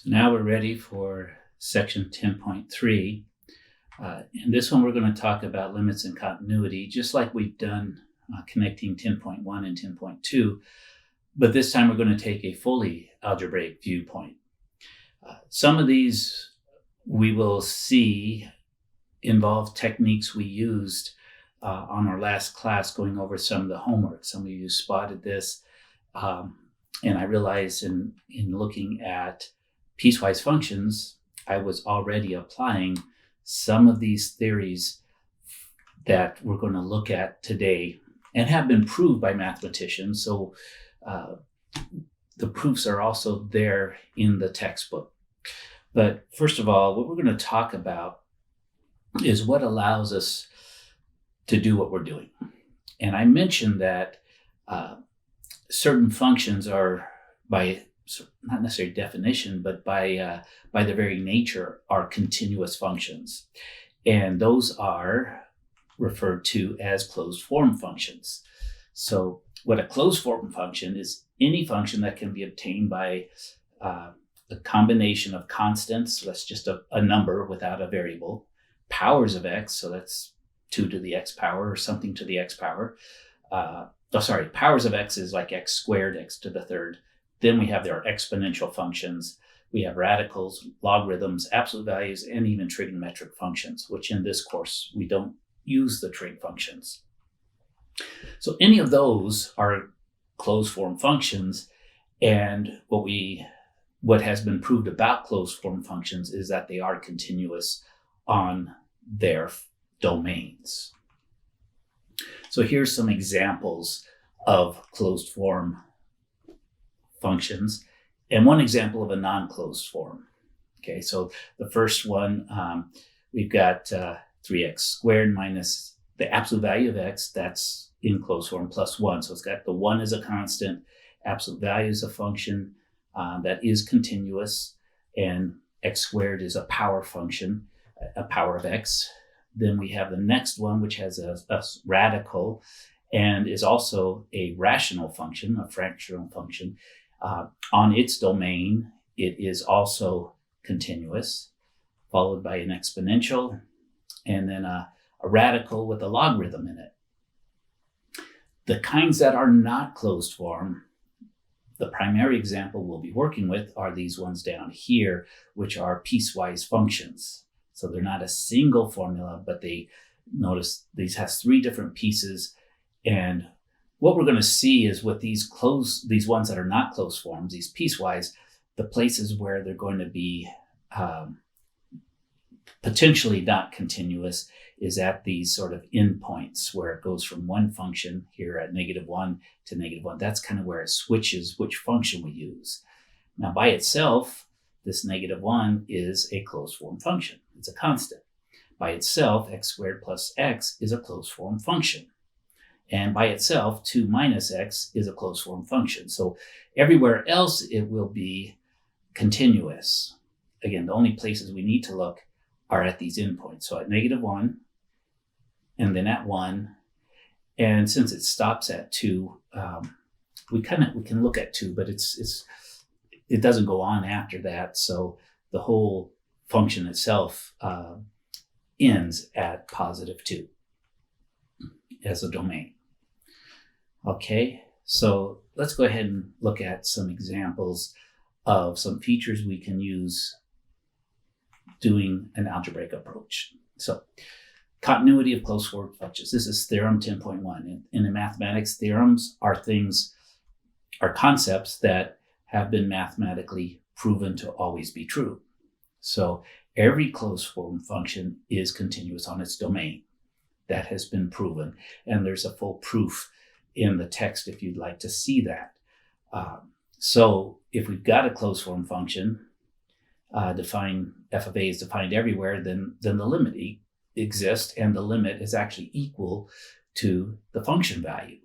Now we're ready for section 10.3. In this one, we're going to talk about limits and continuity, just like we've done connecting 10.1 and 10.2. But this time, we're going to take a fully algebraic viewpoint. Some of these we will see involve techniques we used on our last class, going over some of the homework. Some of you spotted this. And I realized in looking at piecewise functions, I was already applying some of these theories that we're going to look at today and have been proved by mathematicians. So the proofs are also there in the textbook. But first of all, what we're going to talk about is what allows us to do what we're doing. And I mentioned that certain functions are, by not necessarily definition, but by their very nature, are continuous functions. And those are referred to as closed form functions. So what a closed form function is any function that can be obtained by a combination of constants, so that's just a number without a variable, powers of x, so that's 2 to the x power or something to the x power. Powers of x is like x squared, x to the third. Then we have their exponential functions. We have radicals, logarithms, absolute values, and even trigonometric functions, which in this course, we don't use the trig functions. So any of those are closed form functions. And what has been proved about closed form functions is that they are continuous on their domains. So here's some examples of closed form functions, and one example of a non-closed form. Okay, so the first one, we've got 3x squared minus the absolute value of x, that's in closed form, plus 1. So it's got the 1 as a constant, absolute value is a function that is continuous, and x squared is a power function, a power of x. Then we have the next one, which has a radical and is also a rational function, a fractional function. On its domain, it is also continuous, followed by an exponential, and then a radical with a logarithm in it. The kinds that are not closed form, the primary example we'll be working with are these ones down here, which are piecewise functions. So they're not a single formula, but notice these has 3 different pieces. And what we're going to see is with these ones that are not closed forms, these piecewise, the places where they're going to be potentially not continuous is at these sort of endpoints where it goes from one function here at -1 to -1. That's kind of where it switches which function we use. Now by itself, this -1 is a closed form function. It's a constant. By itself, x squared plus x is a closed form function. And by itself, 2 minus x is a closed form function. So everywhere else, it will be continuous. Again, the only places we need to look are at these endpoints. So at -1, and then at 1. And since it stops at 2, we can look at 2, but it doesn't go on after that. So the whole function itself ends at +2 as a domain. Okay, so let's go ahead and look at some examples of some features we can use doing an algebraic approach. So continuity of closed form functions. This is Theorem 10.1. In mathematics, theorems are concepts that have been mathematically proven to always be true. So every closed form function is continuous on its domain. That has been proven. And there's a full proof in the text if you'd like to see that. So if we've got a closed form function, f of a is defined everywhere, then the limit exists, and the limit is actually equal to the function value.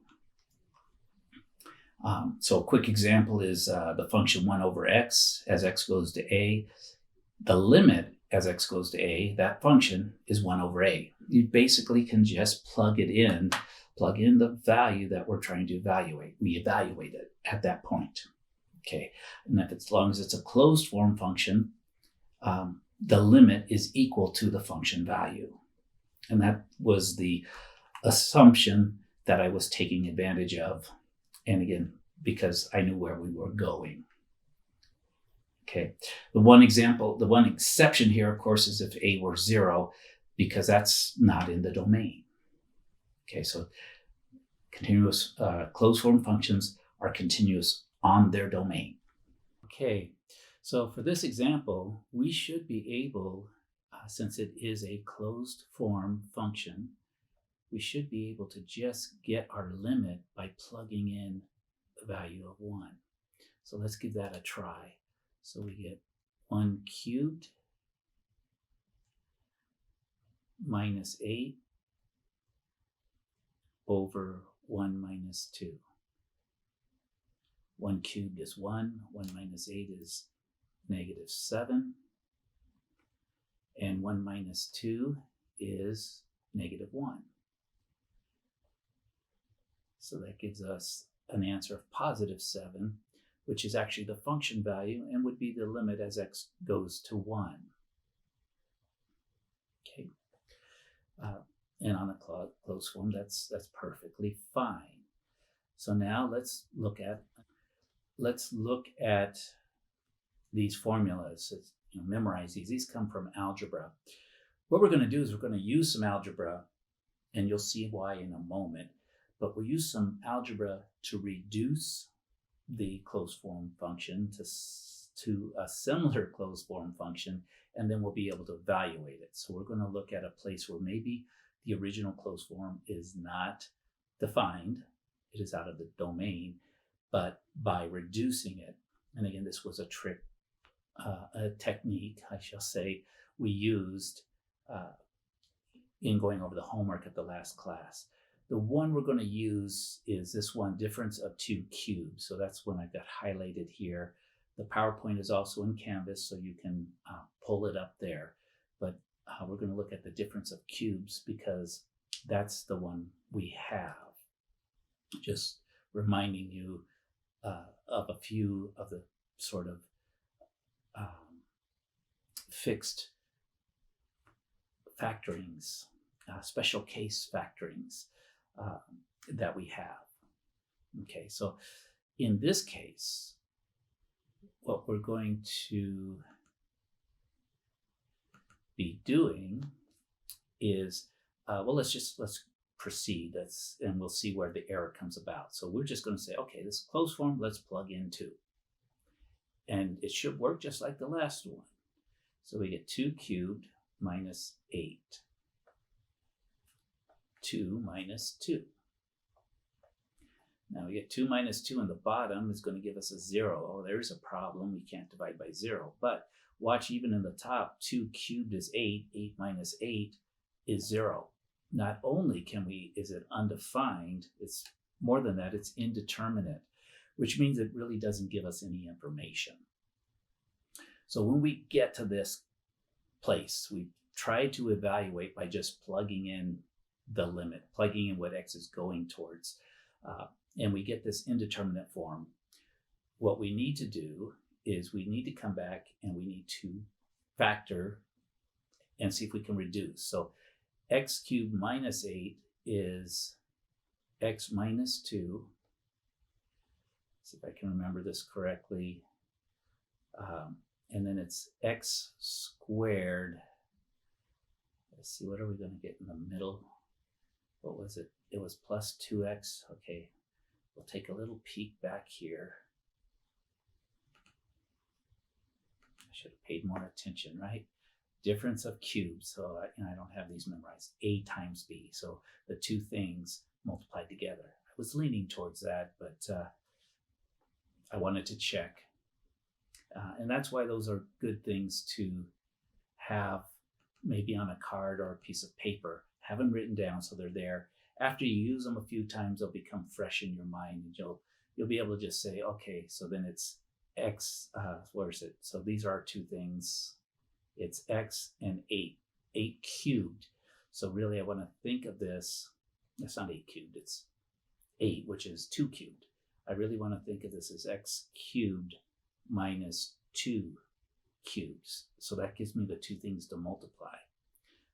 So a quick example is the function 1 over x as x goes to a. The limit as x goes to a, that function is 1 over a. You basically can just plug in the value that we're trying to evaluate. We evaluate it at that point. Okay, and if as long as it's a closed form function, the limit is equal to the function value. And that was the assumption that I was taking advantage of. And again, because I knew where we were going. Okay, the one exception here, of course, is if a were 0, because that's not in the domain. Okay, so continuous closed form functions are continuous on their domain. Okay, so for this example, we should be able, since it is a closed form function, we should be able to just get our limit by plugging in the value of 1. So let's give that a try. So we get 1 cubed minus 8 over 1 minus 2. 1 cubed is 1, 1 minus 8 is negative 7, and 1 minus 2 is negative 1. So that gives us an answer of positive 7, which is actually the function value and would be the limit as x goes to 1. Okay, and on a closed form, that's perfectly fine. So now let's look at these formulas. Memorize these. These come from algebra. What we're going to do is we're going to use some algebra, and you'll see why in a moment. But we'll use some algebra to reduce the closed form function to a similar closed form function, and then we'll be able to evaluate it. So we're going to look at a place where maybe the original closed form is not defined, it is out of the domain, but by reducing it, and again, this was a trick, a technique, I shall say, we used in going over the homework at the last class. The one we're going to use is this one, difference of 2 cubes. So that's one I've got highlighted here. The PowerPoint is also in Canvas, so you can pull it up there. But we're going to look at the difference of cubes because that's the one we have. Just reminding you of a few of the sort of fixed factorings, special case factorings that we have. Okay, so in this case, what we're going to be doing is, let's proceed. And we'll see where the error comes about. So we're just going to say, okay, this closed form, let's plug in 2. And it should work just like the last one. So we get 2 cubed minus 8. 2 minus 2. Now we get 2 minus 2 on the bottom is going to give us a 0. Oh, there's a problem. We can't divide by 0. But watch, even in the top, 2 cubed is 8. 8 minus 8 is 0. Not only is it undefined, it's more than that, it's indeterminate, which means it really doesn't give us any information. So when we get to this place, we try to evaluate by just plugging in the limit, plugging in what x is going towards, and we get this indeterminate form. What we need to do is we need to come back and we need to factor and see if we can reduce. So x cubed minus 8 is x minus 2. See if I can remember this correctly. And then it's x squared. Let's see, what are we going to get in the middle? What was it? It was plus 2x. Okay, we'll take a little peek back here. I should have paid more attention, right? Difference of cubes. So I don't have these memorized. A times b. So the two things multiplied together. I was leaning towards that, but I wanted to check. And that's why those are good things to have maybe on a card or a piece of paper. Have them written down so they're there. After you use them a few times, they'll become fresh in your mind, and you'll be able to just say, okay, so then it's x, where is it? So these are our two things. It's x and 8, 8 cubed. So really I want to think of this, it's not 8 cubed, it's 8, which is 2 cubed. I really want to think of this as x cubed minus 2 cubes. So that gives me the two things to multiply.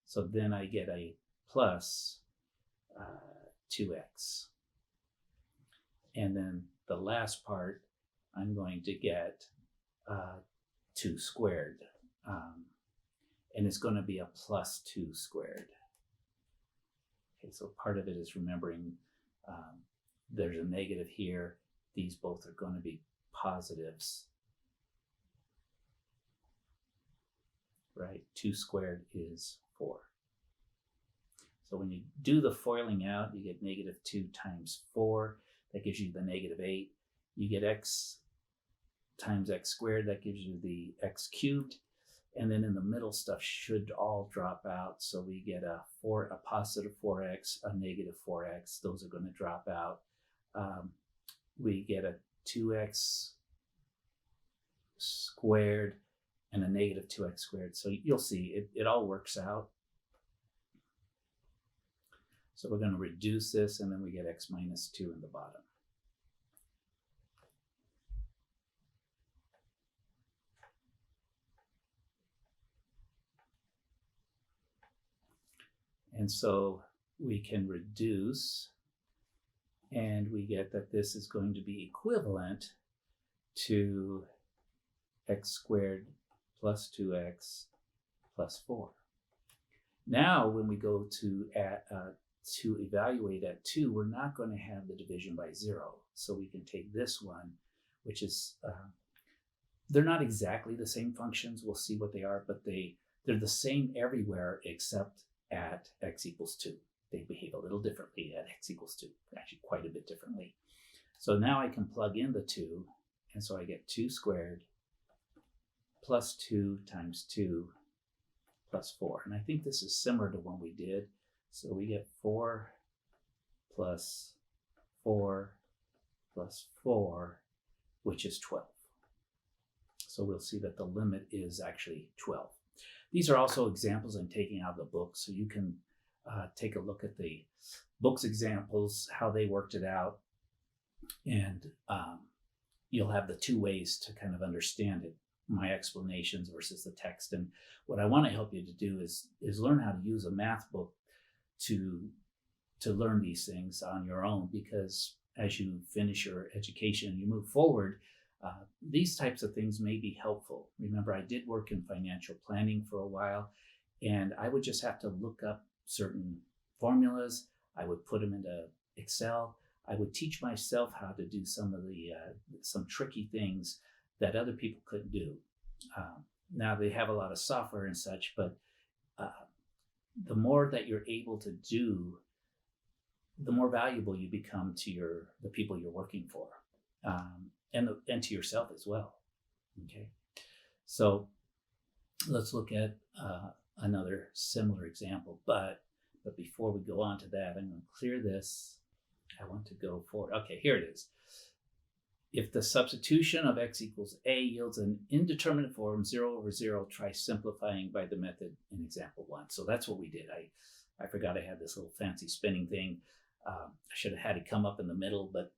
So then I get a plus 2x. And then the last part, I'm going to get 2 squared. And it's going to be a plus 2 squared. Okay, so part of it is remembering there's a negative here. These both are going to be positives. Right? 2 squared is 4. So when you do the foiling out, you get negative 2 times 4. That gives you the negative 8. You get x times x squared. That gives you the x cubed. And then in the middle stuff should all drop out. So we get a positive 4x, a negative 4x. Those are going to drop out. We get a 2x squared and a negative 2x squared. So you'll see it all works out. So we're going to reduce this, and then we get x minus 2 in the bottom. And so we can reduce, and we get that this is going to be equivalent to x squared plus 2x plus 4. Now, when we go to evaluate at 2, we're not going to have the division by 0. So we can take this one, which is, they're not exactly the same functions. We'll see what they are, but they're the same everywhere except at x equals 2. They behave a little differently at x equals 2, actually quite a bit differently. So now I can plug in the 2, and so I get 2 squared plus 2 times 2 plus 4. And I think this is similar to what we did. So we get 4 plus 4 plus 4, which is 12. So we'll see that the limit is actually 12. These are also examples I'm taking out of the book, so you can take a look at the book's examples, how they worked it out, and you'll have the two ways to kind of understand it, my explanations versus the text. And what I want to help you to do is learn how to use a math book to learn these things on your own, because as you finish your education and you move forward, these types of things may be helpful. Remember, I did work in financial planning for a while, and I would just have to look up certain formulas. I would put them into Excel. I would teach myself how to do some of the some tricky things that other people couldn't do. Now they have a lot of software and such, but the more that you're able to do, the more valuable you become to the people you're working for, and to yourself as well. Okay, so let's look at another similar example. But before we go on to that, I'm going to clear this. I want to go forward. Okay, here it is. If the substitution of x equals a yields an indeterminate form 0 over 0, try simplifying by the method in example 1. So that's what we did. I forgot I had this little fancy spinning thing. I should have had it come up in the middle, but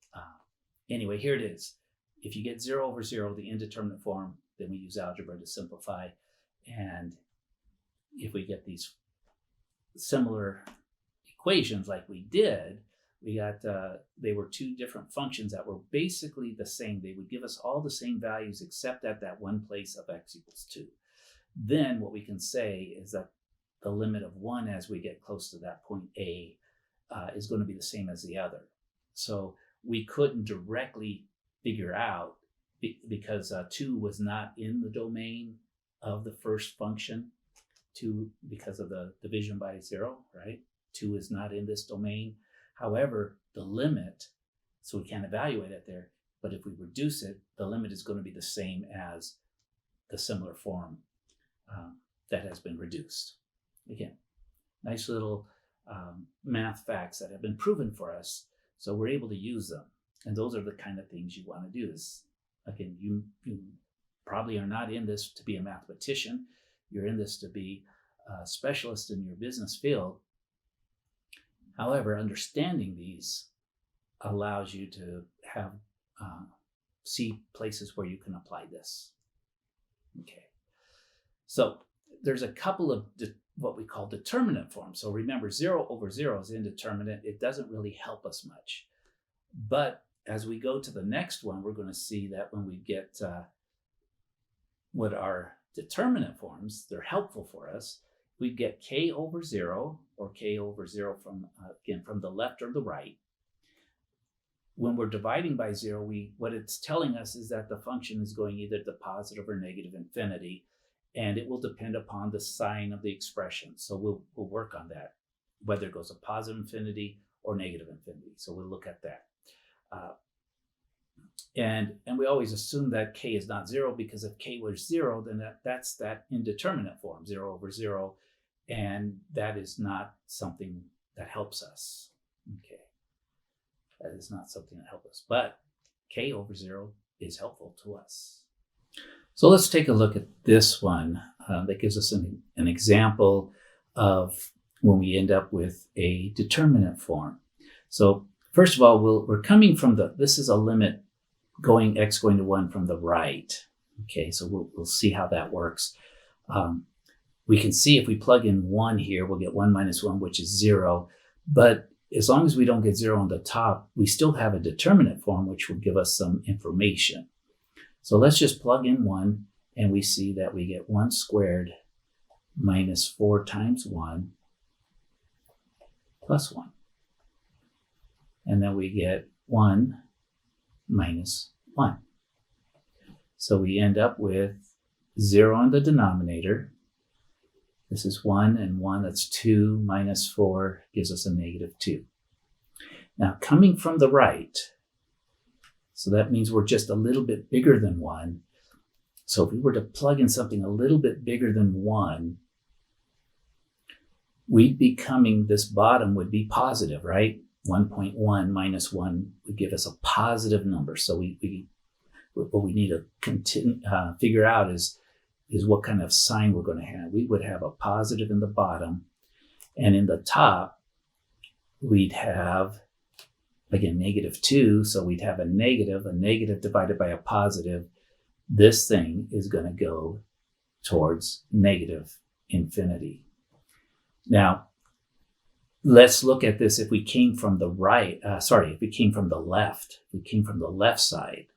anyway, here it is. If you get 0 over 0, the indeterminate form, then we use algebra to simplify. And if we get these similar equations like we did, we got, they were two different functions that were basically the same. They would give us all the same values except at that one place of x equals 2. Then what we can say is that the limit of 1 as we get close to that point A is going to be the same as the other. So we couldn't directly figure out, because 2 was not in the domain of the first function, 2 because of the division by 0, right? 2 is not in this domain. However, the limit, so we can't evaluate it there, but if we reduce it, the limit is going to be the same as the similar form that has been reduced. Again, nice little math facts that have been proven for us, so we're able to use them. And those are the kind of things you want to do. Is, again, you probably are not in this to be a mathematician. You're in this to be a specialist in your business field. However, understanding these allows you to have see places where you can apply this. Okay, so there's a couple of what we call determinant forms. So remember, 0 over 0 is indeterminate. It doesn't really help us much. But as we go to the next one, we're going to see that when we get what are determinant forms, they're helpful for us. We get k over 0, or k over 0 from, again, from the left or the right. When we're dividing by 0, what it's telling us is that the function is going either to positive or negative infinity, and it will depend upon the sign of the expression. So we'll work on that, whether it goes to positive infinity or negative infinity. So we'll look at that. And we always assume that k is not 0, because if k was 0, then that's that indeterminate form, 0 over 0, and that is not something that helps us. Okay. That is not something that helps us, but k over 0 is helpful to us. So let's take a look at this one. That gives us an example of when we end up with a determinant form. So first of all, we're coming from this is a limit x going to 1 from the right. Okay, so we'll see how that works. We can see if we plug in 1 here, we'll get 1 minus 1, which is 0. But as long as we don't get 0 on the top, we still have a determinant form, which will give us some information. So let's just plug in 1, and we see that we get 1 squared minus 4 times 1 plus 1. And then we get 1 minus 1. So we end up with 0 in the denominator. This is 1 and 1, that's 2 minus 4 gives us a negative 2. Now coming from the right, so that means we're just a little bit bigger than 1. So if we were to plug in something a little bit bigger than 1, we'd be coming, this bottom would be positive, right? 1.1 minus 1 would give us a positive number. So what we need to figure out is what kind of sign we're going to have. We would have a positive in the bottom, and in the top, we'd have, again, negative 2. So we'd have a negative divided by a positive. This thing is going to go towards negative infinity. Now, let's look at this if we came from the right, if we came from the left. If we came from the left side.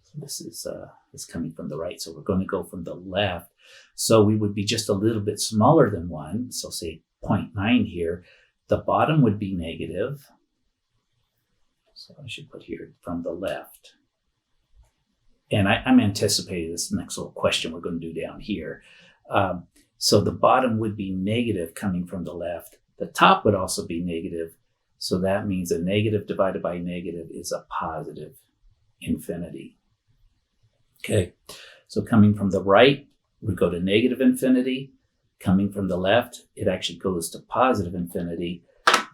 So this is coming from the right, so we're going to go from the left. So we would be just a little bit smaller than 1, so say 0.9 here. The bottom would be negative. So I should put here from the left. And I'm anticipating this next little question we're going to do down here. So the bottom would be negative coming from the left. The top would also be negative. So that means a negative divided by negative is a positive infinity. Okay, so coming from the right, we go to negative infinity. Coming from the left, it actually goes to positive infinity.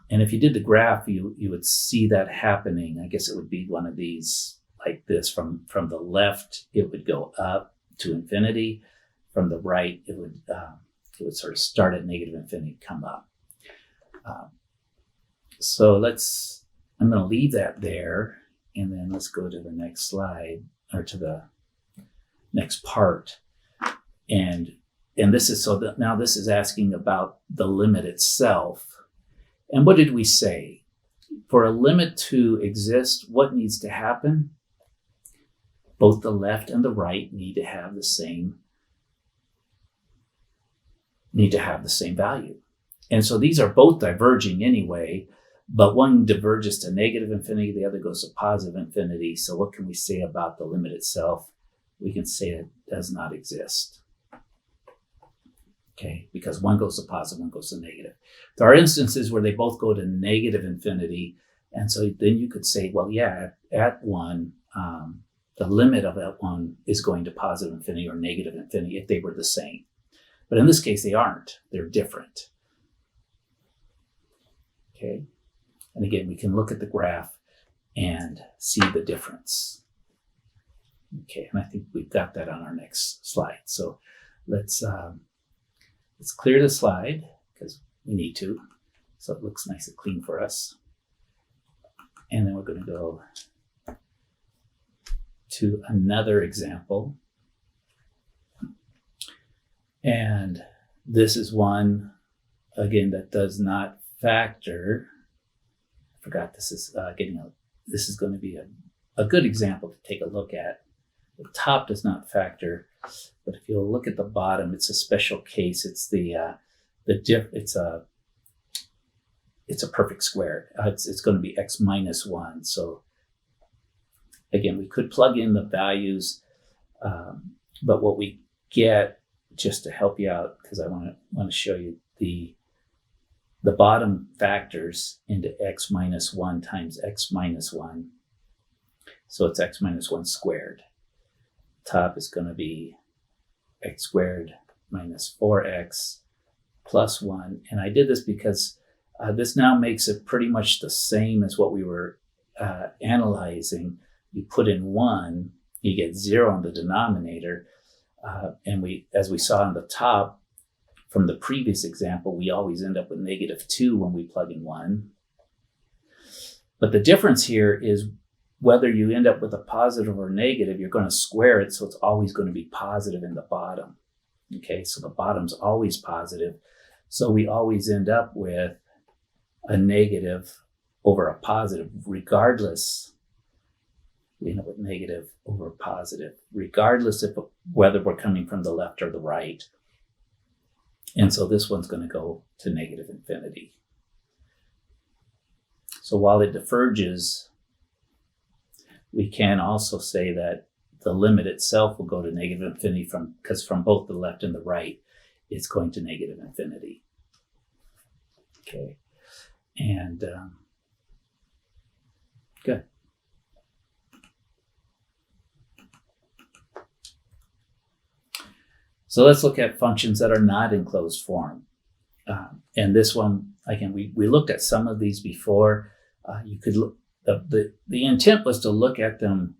And if you did the graph, you would see that happening. I guess it would be one of these like this. From the left, it would go up to infinity. From the right, it would sort of start at negative infinity, come up. So I'm going to leave that there, and then let's go to the next slide, or to the next part. And this is now this is asking about the limit itself. And what did we say? For a limit to exist, what needs to happen? Both the left and the right need to have the same value. And so these are both diverging anyway, but one diverges to negative infinity, the other goes to positive infinity. So what can we say about the limit itself? We can say it does not exist. Okay, because one goes to positive, one goes to negative. There are instances where they both go to negative infinity. And so then you could say, well, yeah, at 1, the limit of that 1 is going to positive infinity or negative infinity if they were the same. But in this case, they aren't. They're different. Okay. And again, we can look at the graph and see the difference. Okay, and I think we've got that on our next slide. So let's clear the slide because we need to, so it looks nice and clean for us. And then we're going to go to another example. And this is one, again, that does not factor. I forgot this is this is going to be a good example to take a look at. The top does not factor, but if you'll look at the bottom, it's a special case. It's it's a perfect square. It's going to be x minus 1. So again, we could plug in the values, but what we get, just to help you out, because I want to show you the bottom factors into x minus 1 times x minus 1. So it's x minus 1 squared. Top is going to be x squared minus 4x plus 1. And I did this because this now makes it pretty much the same as what we were analyzing. You put in 1, you get 0 on the denominator. And as we saw on the top from the previous example, we always end up with -2 when we plug in 1. But the difference here is whether you end up with a positive or negative, you're going to square it, so it's always going to be positive in the bottom. Okay, so the bottom's always positive. So we always end up with a negative over a positive, regardless. We end up with negative over positive, regardless of whether we're coming from the left or the right. And so this one's going to go to -infinity. So while it diverges, we can also say that the limit itself will go to -infinity because from both the left and the right, it's going to -infinity. Okay, and good. So let's look at functions that are not in closed form. And this one, again, we looked at some of these before. You could look. The intent was to look at them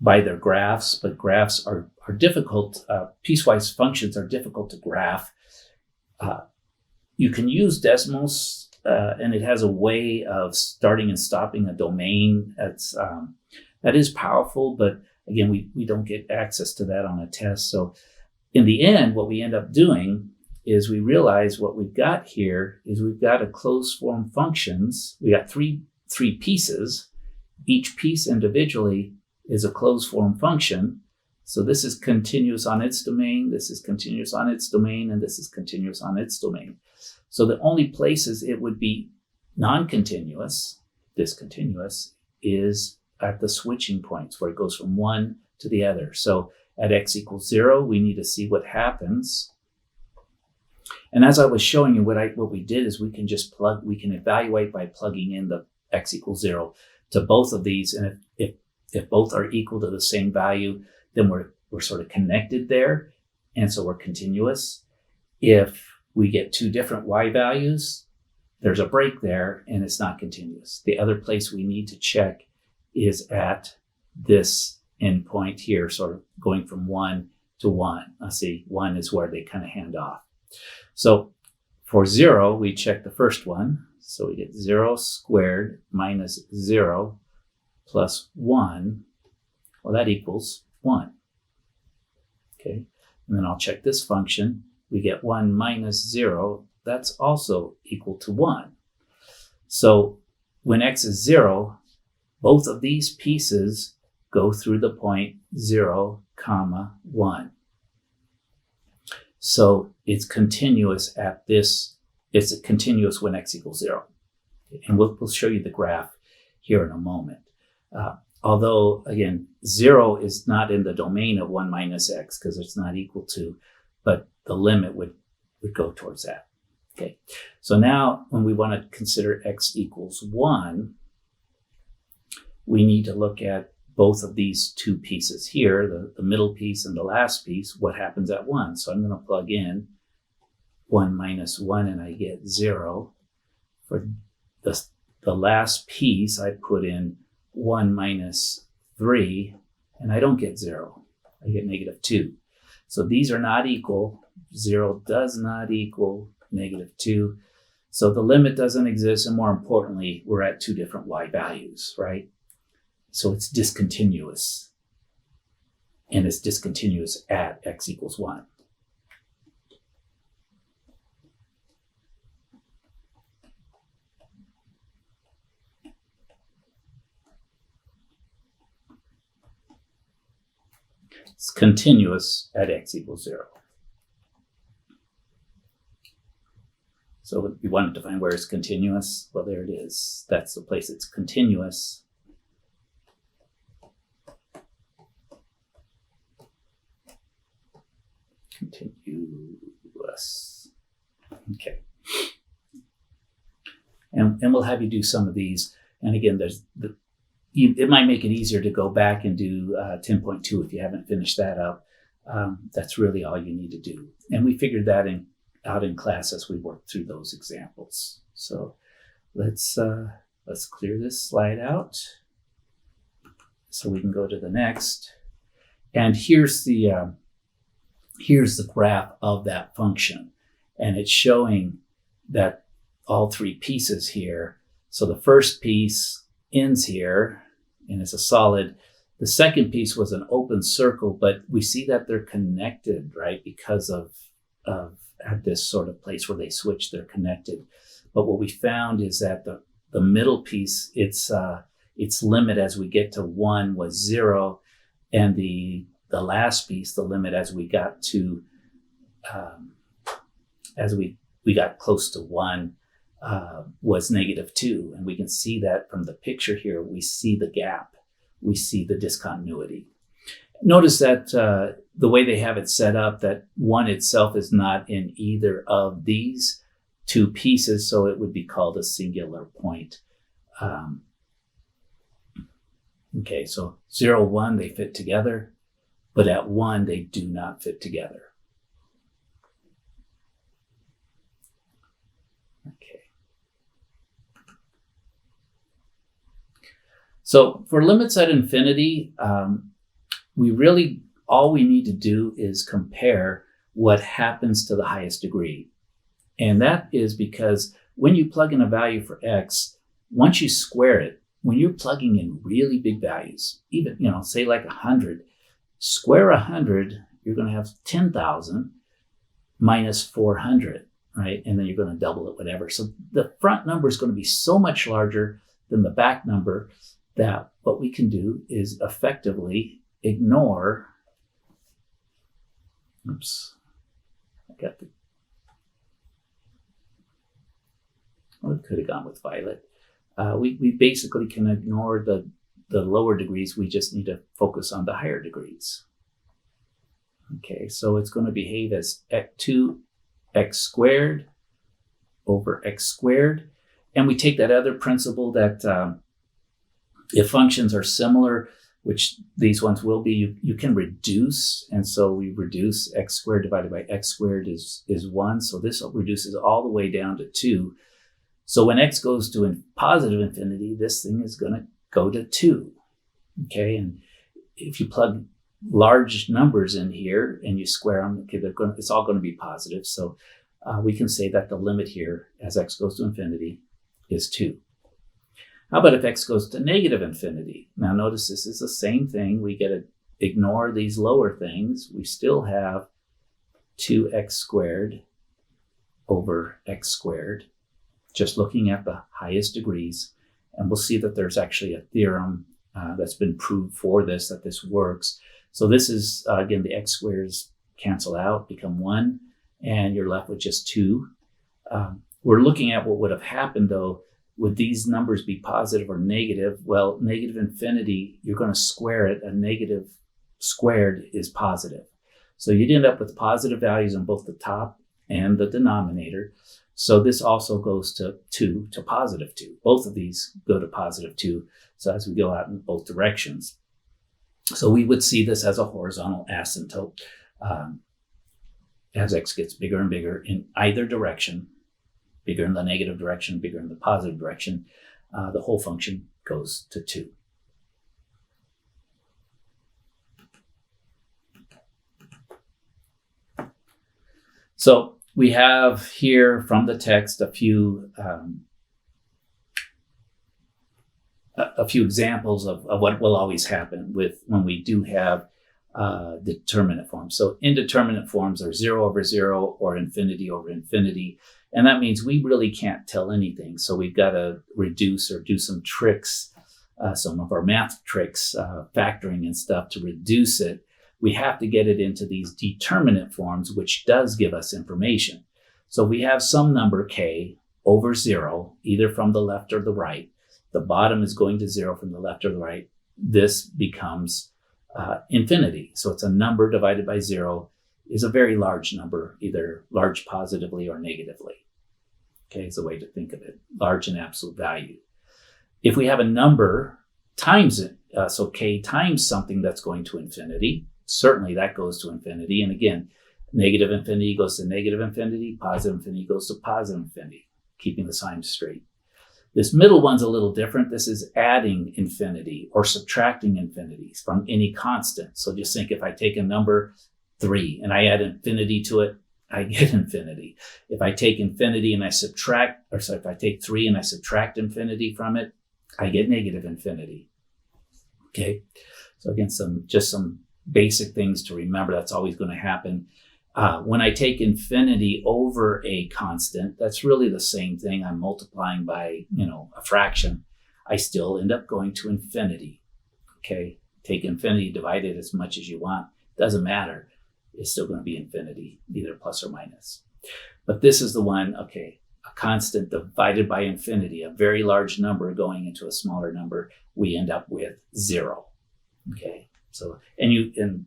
by their graphs, but graphs are difficult. Piecewise functions are difficult to graph. You can use decimals, and it has a way of starting and stopping a domain. That is powerful, but again, we don't get access to that on a test. So in the end, what we end up doing is we realize what we've got here is we've got a closed form functions. We got three pieces. Each piece individually is a closed form function. So this is continuous on its domain, this is continuous on its domain, and this is continuous on its domain. So the only places it would be non-continuous, discontinuous, is at the switching points where it goes from one to the other. So at x equals 0, we need to see what happens. And as I was showing you, what we did is we can evaluate by plugging in the x equals 0 to both of these. And if both are equal to the same value, then we're sort of connected there. And so we're continuous. If we get two different y values, there's a break there and it's not continuous. The other place we need to check is at this endpoint here, sort of going from 1 to 1. Let's see, 1 is where they kind of hand off. So for 0, we check the first one. So we get 0 squared minus 0 plus 1. Well, that equals 1. Okay, and then I'll check this function. We get 1 minus 0. That's also equal to 1. So when x is 0, both of these pieces go through the point 0, 1. So it's continuous at this. It's continuous when x equals 0. And we'll show you the graph here in a moment. Although, again, 0 is not in the domain of 1 minus x because it's not equal to, but the limit would go towards that. Okay, so now when we want to consider x equals 1, we need to look at both of these two pieces here, the middle piece and the last piece. What happens at 1? So I'm going to plug in 1 minus 1 and I get 0. For the last piece, I put in 1 minus 3 and I don't get 0. I get -2. So these are not equal. 0 does not equal -2. So the limit doesn't exist. And more importantly, we're at two different y values, right? So it's discontinuous. and it's discontinuous at x equals 1. It's continuous at x equals 0. So we wanted to find where it's continuous. Well, there it is. That's the place it's continuous. Continuous. Okay. And we'll have you do some of these. And again, it might make it easier to go back and do 10.2 if you haven't finished that up. That's really all you need to do. And we figured that out in class as we worked through those examples. So let's clear this slide out so we can go to the next. And here's the graph of that function, and it's showing that all three pieces here. So the first piece ends here and it's a solid. The second piece was an open circle, but we see that they're connected, right? Because of at this sort of place where they switch, they're connected. But what we found is that the middle piece, its limit as we get to 1 was 0, and the last piece, the limit as we got to as we got close to 1 was -2, and we can see that from the picture here. We see the gap, we see the discontinuity. Notice that the way they have it set up, that 1 itself is not in either of these two pieces, so it would be called a singular point. Okay, so 0, 1, they fit together, but at 1, they do not fit together. Okay. So for limits at infinity, all we need to do is compare what happens to the highest degree. And that is because when you plug in a value for x, once you square it, when you're plugging in really big values, even, say like 100, square 100, you're going to have 10,000 minus 400, right? And then you're going to double it, whatever. So the front number is going to be so much larger than the back number that what we can do is effectively ignore, it could have gone with violet. We basically can ignore the lower degrees. We just need to focus on the higher degrees. Okay, so it's going to behave as 2x squared over x squared. And we take that other principle that if functions are similar, which these ones will be, you can reduce. And so we reduce x squared divided by x squared is 1. So this reduces all the way down to 2. So when x goes to positive infinity, this thing is going to go to 2. Okay, and if you plug large numbers in here and you square them, okay, it's all going to be positive. So we can say that the limit here as x goes to infinity is 2. How about if x goes to negative infinity? Now notice this is the same thing. We get to ignore these lower things. We still have 2x squared over x squared, just looking at the highest degrees. And we'll see that there's actually a theorem that's been proved for this, that this works. So this is, again, the x squares cancel out, become 1, and you're left with just 2. We're looking at what would have happened, though. Would these numbers be positive or negative? Well, negative infinity, you're going to square it. A negative squared is positive. So you'd end up with positive values on both the top and the denominator. So this also goes to 2, to positive 2. Both of these go to positive 2. So as we go out in both directions. So we would see this as a horizontal asymptote as x gets bigger and bigger in either direction, bigger in the negative direction, bigger in the positive direction. The whole function goes to 2. So we have here from the text a few examples of what will always happen when we do have determinate forms. So indeterminate forms are 0 over 0 or infinity over infinity. And that means we really can't tell anything. So we've got to reduce or do some tricks, some of our math tricks, factoring and stuff to reduce it. We have to get it into these determinate forms, which does give us information. So we have some number k over 0, either from the left or the right. The bottom is going to 0 from the left or the right. This becomes infinity. So it's a number divided by 0 is a very large number, either large positively or negatively. Okay, is the way to think of it, large in absolute value. If we have a number times it, so k times something that's going to infinity, certainly that goes to infinity. And again, negative infinity goes to negative infinity, positive infinity goes to positive infinity, keeping the signs straight. This middle one's a little different. This is adding infinity or subtracting infinities from any constant. So just think if I take a number 3 and I add infinity to it, I get infinity. If I take infinity and I subtract, or sorry, if I take 3 and I subtract infinity from it, I get negative infinity. Okay. So again, just some basic things to remember. That's always going to happen. When I take infinity over a constant, that's really the same thing. I'm multiplying by, a fraction. I still end up going to infinity. Okay. Take infinity, divide it as much as you want. Doesn't matter. It's still going to be infinity, either plus or minus. But this is the one, okay, a constant divided by infinity, a very large number going into a smaller number, we end up with 0. Okay. So, and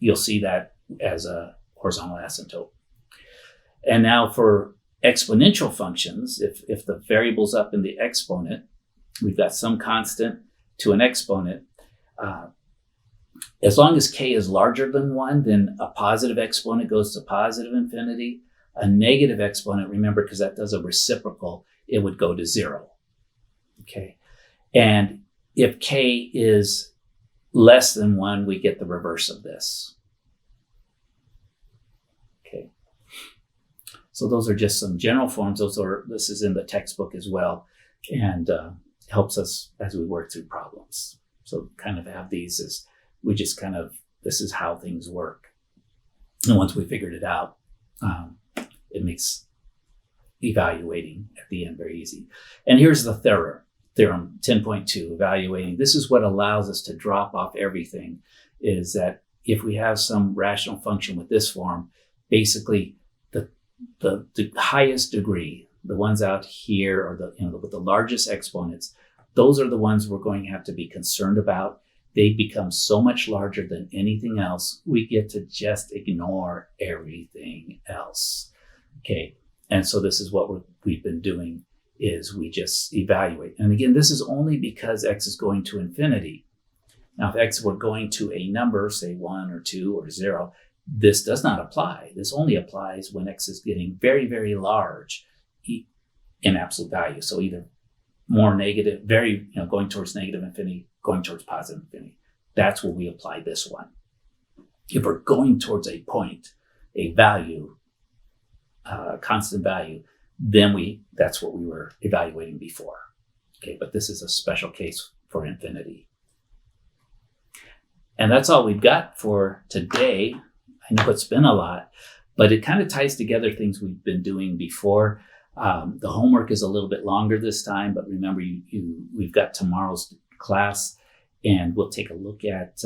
you'll see that as a horizontal asymptote. And now for exponential functions, if the variable's up in the exponent, we've got some constant to an exponent. As long as k is larger than 1, then a positive exponent goes to positive infinity. A negative exponent, remember, because that does a reciprocal, it would go to 0. Okay. And if k is less than 1, we get the reverse of this. Okay. So those are just some general forms. This is in the textbook as well, and helps us as we work through problems. So kind of have these as we just this is how things work. And once we figured it out, it makes evaluating at the end very easy. And here's the theorem 10.2, evaluating. This is what allows us to drop off everything, is that if we have some rational function with this form, basically the highest degree, the ones out here, or with the largest exponents, those are the ones we're going to have to be concerned about. They become so much larger than anything else, we get to just ignore everything else. Okay, and so this is what we've been doing, is we just evaluate. And again, this is only because x is going to infinity. Now, if x were going to a number, say 1 or 2 or 0, this does not apply. This only applies when x is getting very, very large in absolute value. So either more negative, going towards negative infinity, going towards positive infinity. That's where we apply this one. If we're going towards a point, a value, constant value, then that's what we were evaluating before. Okay, but this is a special case for infinity. And that's all we've got for today. I know it's been a lot, but it kind of ties together things we've been doing before. The homework is a little bit longer this time, but remember, we've got tomorrow's class, and we'll take a look at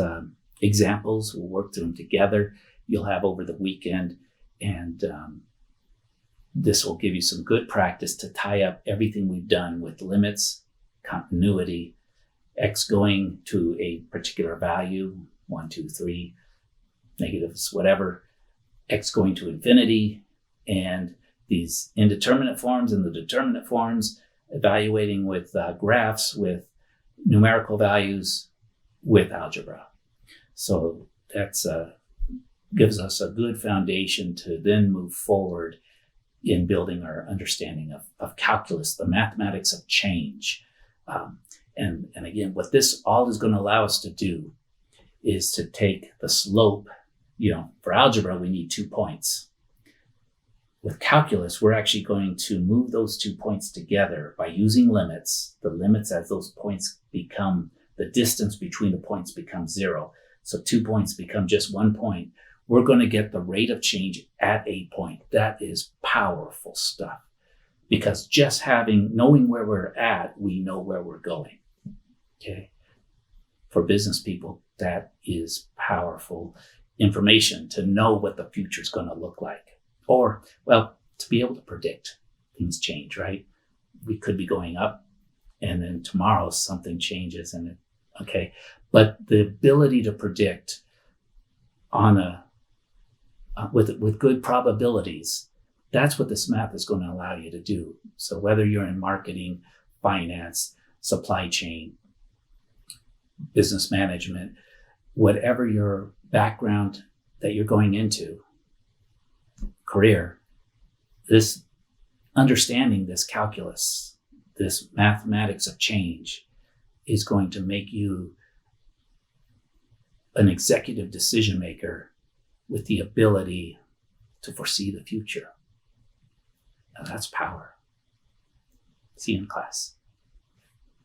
examples. We'll work through them together. You'll have over the weekend, and this will give you some good practice to tie up everything we've done with limits, continuity, x going to a particular value, 1, 2, 3, negatives, whatever, x going to infinity, and these indeterminate forms and the determinate forms, evaluating with graphs, with numerical values, with algebra. So that's gives us a good foundation to then move forward in building our understanding of calculus, the mathematics of change. And again, what this all is going to allow us to do is to take the slope. For algebra, we need 2 points. With calculus, we're actually going to move those 2 points together by using limits. The limits, as those points become, the distance between the points becomes 0. So 2 points become just 1 point. We're going to get the rate of change at a point. That is powerful stuff, because just knowing where we're at, we know where we're going. Okay. For business people, that is powerful information to know what the future is going to look like, or, well, to be able to predict things change, right? We could be going up and then tomorrow something changes okay. But the ability to predict with good probabilities, that's what this math is going to allow you to do. So whether you're in marketing, finance, supply chain, business management, whatever your background that you're going into, career, this understanding this calculus, this mathematics of change is going to make you an executive decision maker with the ability to foresee the future. Now that's power. See you in class.